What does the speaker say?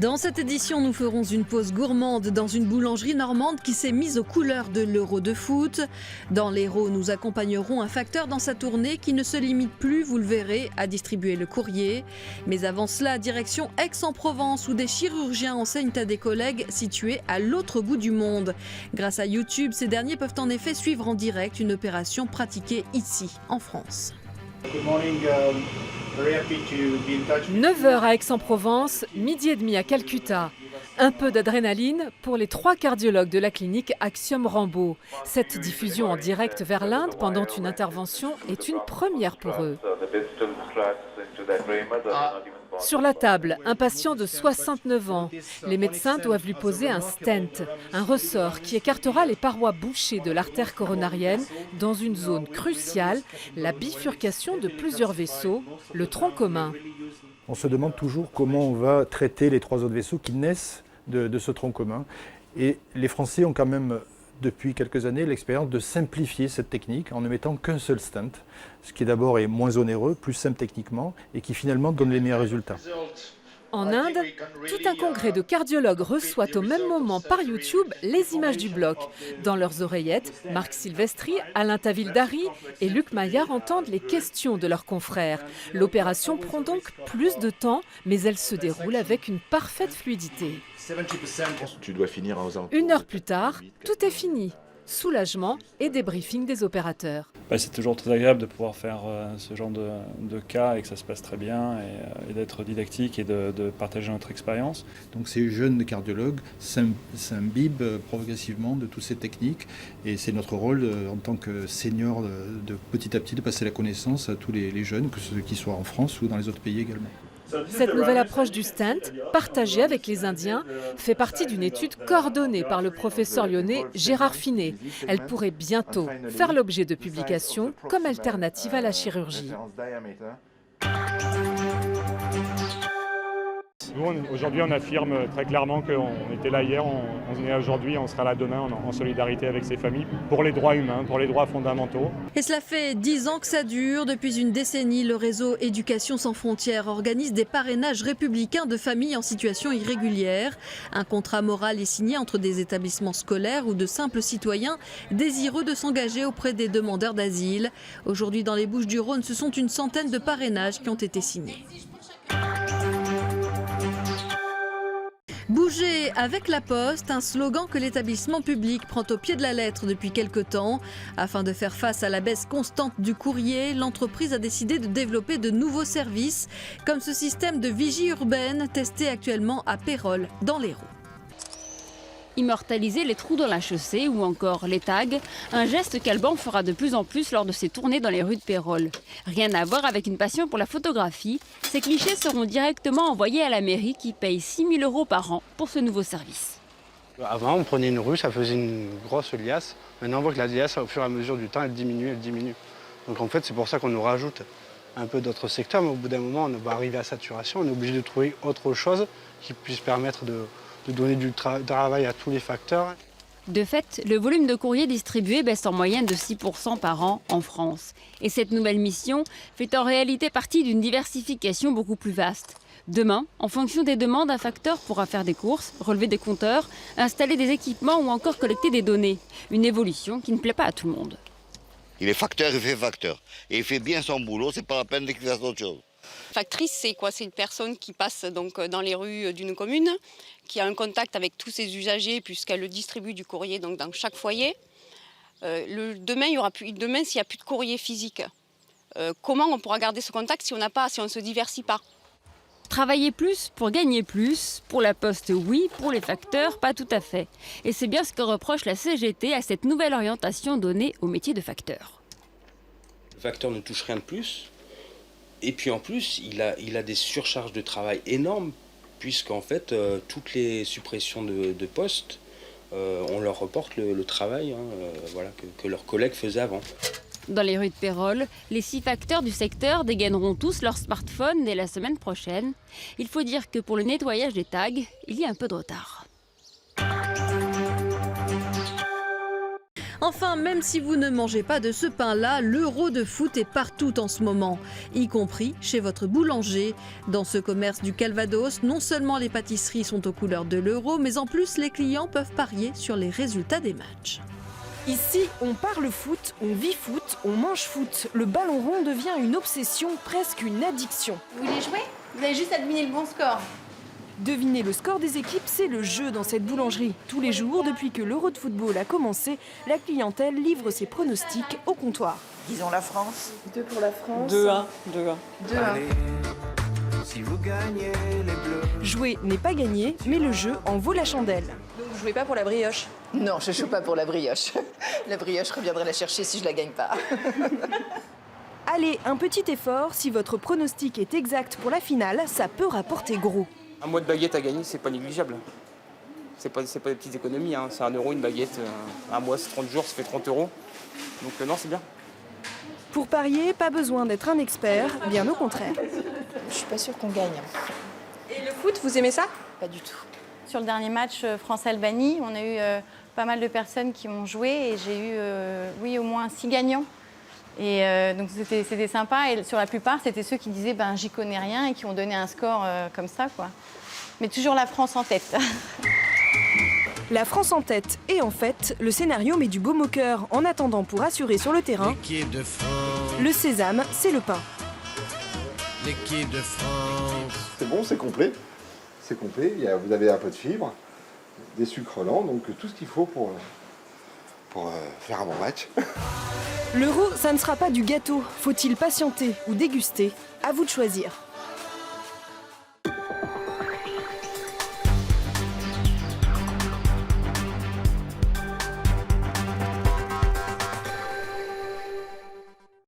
Dans cette édition, nous ferons une pause gourmande dans une boulangerie normande qui s'est mise aux couleurs de l'Euro de foot. Dans l'Hérault, nous accompagnerons un facteur dans sa tournée qui ne se limite plus, vous le verrez, à distribuer le courrier. Mais avant cela, direction Aix-en-Provence où des chirurgiens enseignent à des collègues situés à l'autre bout du monde. Grâce à YouTube, ces derniers peuvent en effet suivre en direct une opération pratiquée ici, en France. 9h à Aix-en-Provence, midi et demi à Calcutta. Un peu d'adrénaline pour les 3 cardiologues de la clinique Axiom Rambaud. Cette diffusion en direct vers l'Inde pendant une intervention est une première pour eux. Sur la table, un patient de 69 ans. Les médecins doivent lui poser un stent, un ressort qui écartera les parois bouchées de l'artère coronarienne dans une zone cruciale, la bifurcation de plusieurs vaisseaux, le tronc commun. On se demande toujours comment on va traiter les 3 autres vaisseaux qui naissent de ce tronc commun. Et les Français ont quand même, depuis quelques années, l'expérience de simplifier cette technique en ne mettant qu'un seul stent, ce qui d'abord est moins onéreux, plus simple techniquement et qui finalement donne les meilleurs résultats. En Inde, tout un congrès de cardiologues reçoit au même moment par YouTube les images du bloc. Dans leurs oreillettes, Marc Silvestri, Alain Tavildari et Luc Maillard entendent les questions de leurs confrères. L'opération prend donc plus de temps, mais elle se déroule avec une parfaite fluidité. Tu dois finir aux alentours. 1 heure plus tard, tout est fini. Soulagement et débriefing des opérateurs. C'est toujours très agréable de pouvoir faire ce genre de cas et que ça se passe très bien et d'être didactique et de partager notre expérience. Donc ces jeunes cardiologues s'imbibent progressivement de toutes ces techniques et c'est notre rôle en tant que senior de petit à petit de passer la connaissance à tous les jeunes, que ceux qui soient en France ou dans les autres pays également. Cette nouvelle approche du stent, partagée avec les Indiens, fait partie d'une étude coordonnée par le professeur lyonnais Gérard Finet. Elle pourrait bientôt faire l'objet de publications comme alternative à la chirurgie. Nous, aujourd'hui, on affirme très clairement qu'on était là hier, on est aujourd'hui, on sera là demain en solidarité avec ces familles pour les droits humains, pour les droits fondamentaux. Et cela fait 10 ans que ça dure. Depuis une décennie, le réseau Éducation sans frontières organise des parrainages républicains de familles en situation irrégulière. Un contrat moral est signé entre des établissements scolaires ou de simples citoyens désireux de s'engager auprès des demandeurs d'asile. Aujourd'hui, dans les Bouches-du-Rhône, ce sont une centaine de parrainages qui ont été signés. Bouger avec la Poste, un slogan que l'établissement public prend au pied de la lettre depuis quelque temps. Afin de faire face à la baisse constante du courrier, l'entreprise a décidé de développer de nouveaux services, comme ce système de vigie urbaine testé actuellement à Pérols, dans l'Hérault. Immortaliser les trous dans la chaussée ou encore les tags, un geste qu'Alban fera de plus en plus lors de ses tournées dans les rues de Pérols. Rien à voir avec une passion pour la photographie, ces clichés seront directement envoyés à la mairie qui paye 6 000 € par an pour ce nouveau service. Avant, on prenait une rue, ça faisait une grosse liasse. Maintenant, on voit que la liasse, au fur et à mesure du temps, elle diminue. Donc en fait, c'est pour ça qu'on nous rajoute un peu d'autres secteurs, mais au bout d'un moment, on va arriver à saturation, on est obligé de trouver autre chose qui puisse permettre de donner du travail à tous les facteurs. De fait, le volume de courrier distribué baisse en moyenne de 6% par an en France. Et cette nouvelle mission fait en réalité partie d'une diversification beaucoup plus vaste. Demain, en fonction des demandes, un facteur pourra faire des courses, relever des compteurs, installer des équipements ou encore collecter des données. Une évolution qui ne plaît pas à tout le monde. Il est facteur, il fait facteur. Et il fait bien son boulot, c'est pas la peine qu'il fasse autre chose. Factrice, c'est quoi? C'est une personne qui passe donc dans les rues d'une commune, qui a un contact avec tous ses usagers puisqu'elle distribue du courrier donc dans chaque foyer. Demain, s'il n'y a plus de courrier physique, comment on pourra garder ce contact si on ne se diversifie pas? Travailler plus pour gagner plus. Pour la Poste, oui. Pour les facteurs, pas tout à fait. Et c'est bien ce que reproche la CGT à cette nouvelle orientation donnée au métier de facteur. Le facteur ne touche rien de plus. Et puis en plus, il a des surcharges de travail énormes, puisqu'en fait, toutes les suppressions de postes, on leur reporte le travail que leurs collègues faisaient avant. Dans les rues de Pérols, les 6 facteurs du secteur dégaineront tous leur smartphone dès la semaine prochaine. Il faut dire que pour le nettoyage des tags, il y a un peu de retard. Enfin, même si vous ne mangez pas de ce pain-là, l'euro de foot est partout en ce moment, y compris chez votre boulanger. Dans ce commerce du Calvados, non seulement les pâtisseries sont aux couleurs de l'euro, mais en plus les clients peuvent parier sur les résultats des matchs. Ici, on parle foot, on vit foot, on mange foot. Le ballon rond devient une obsession, presque une addiction. Vous voulez jouer? Vous avez juste à deviner le bon score. Deviner le score des équipes, c'est le jeu dans cette boulangerie. Tous les jours, depuis que l'Euro de football a commencé, la clientèle livre ses pronostics au comptoir. Disons la France. 2 pour la France. 2-1. 2-1. Si vous gagnez les bleus. Jouer n'est pas gagné, mais le jeu en vaut la chandelle. Donc vous jouez pas pour la brioche? Non, je joue pas pour la brioche. La brioche, je reviendrai la chercher si je la gagne pas. Allez, un petit effort, si votre pronostic est exact pour la finale, ça peut rapporter gros. Un mois de baguette à gagner, c'est pas négligeable. C'est pas des petites économies, hein. C'est 1 euro une baguette. Un mois, c'est 30 jours, ça fait 30 euros. Donc non, c'est bien. Pour parier, pas besoin d'être un expert, bien au contraire. Je suis pas sûre qu'on gagne. Et le foot, vous aimez ça? Pas du tout. Sur le dernier match France-Albanie, on a eu pas mal de personnes qui ont joué et j'ai eu au moins 6 gagnants. Et donc c'était sympa et sur la plupart, c'était ceux qui disaient « j'y connais rien » et qui ont donné un score comme ça, quoi. Mais toujours la France en tête. La France en tête et en fait, le scénario met du baume au cœur en attendant pour assurer sur le terrain. L'équipe de France. Le sésame, c'est le pain. L'équipe de France. C'est bon, c'est complet. C'est complet, vous avez un peu de fibres, des sucres lents, donc tout ce qu'il faut pour faire un bon match. L'euro, ça ne sera pas du gâteau. Faut-il patienter ou déguster? À vous de choisir.